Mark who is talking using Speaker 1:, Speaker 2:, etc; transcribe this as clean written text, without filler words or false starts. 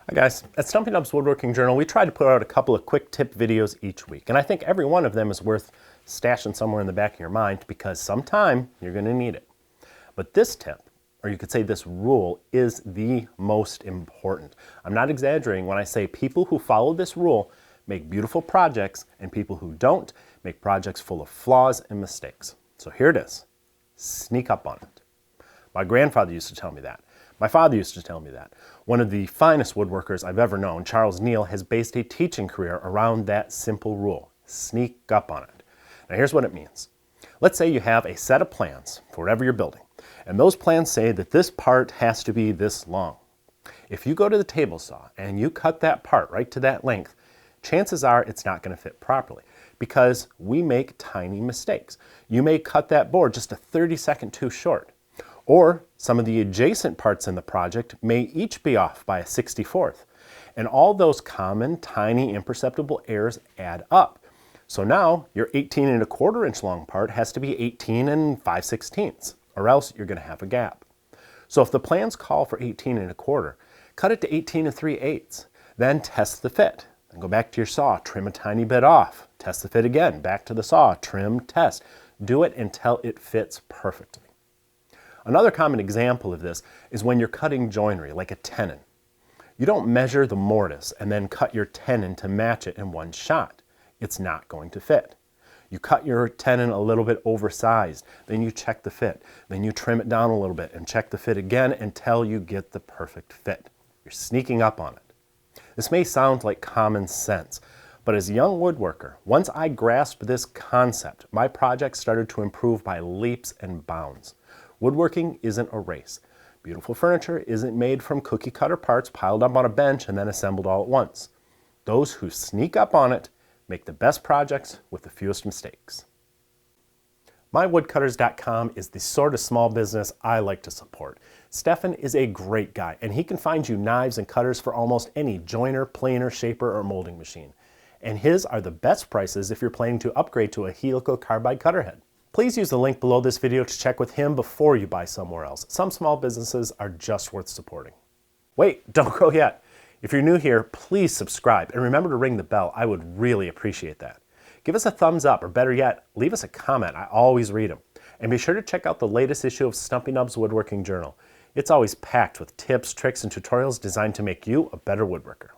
Speaker 1: Hi guys, at Stumpy Nubs Woodworking Journal, we try to put out a couple of quick tip videos each week, and I think every one of them is worth stashing somewhere in the back of your mind because sometime you're going to need it. But this tip, or you could say this rule, is the most important. I'm not exaggerating when I say people who follow this rule make beautiful projects, and people who don't make projects full of flaws and mistakes. So here it is. Sneak up on it. My grandfather used to tell me that. My father used to tell me that. One of the finest woodworkers I've ever known, Charles Neal, has based a teaching career around that simple rule. Sneak up on it. Now here's what it means. Let's say you have a set of plans for whatever you're building, and those plans say that this part has to be this long. If you go to the table saw and you cut that part right to that length, chances are it's not going to fit properly because we make tiny mistakes. You may cut that board just a 30-second too short. Or some of the adjacent parts in the project may each be off by a 64th. And all those common, tiny, imperceptible errors add up. So now your 18¼ inch long part has to be 18 5/16, or else you're going to have a gap. So if the plans call for 18¼ cut it to 18 3/8. Then test the fit. Then go back to your saw, trim a tiny bit off. Test the fit again, back to the saw, trim, test. Do it until it fits perfectly. Another common example of this is when you're cutting joinery, like a tenon. You don't measure the mortise and then cut your tenon to match it in one shot. It's not going to fit. You cut your tenon a little bit oversized, then you check the fit. Then you trim it down a little bit and check the fit again until you get the perfect fit. You're sneaking up on it. This may sound like common sense, but as a young woodworker, once I grasped this concept, my projects started to improve by leaps and bounds. Woodworking isn't a race. Beautiful furniture isn't made from cookie cutter parts piled up on a bench and then assembled all at once. Those who sneak up on it make the best projects with the fewest mistakes. MyWoodcutters.com is the sort of small business I like to support. Stefan is a great guy, and he can find you knives and cutters for almost any joiner, planer, shaper, or molding machine. And his are the best prices if you're planning to upgrade to a helical carbide cutter head. Please use the link below this video to check with him before you buy somewhere else. Some small businesses are just worth supporting. Wait, don't go yet. If you're new here, please subscribe and remember to ring the bell. I would really appreciate that. Give us a thumbs up, or better yet, leave us a comment. I always read them. And be sure to check out the latest issue of Stumpy Nubs Woodworking Journal. It's always packed with tips, tricks, and tutorials designed to make you a better woodworker.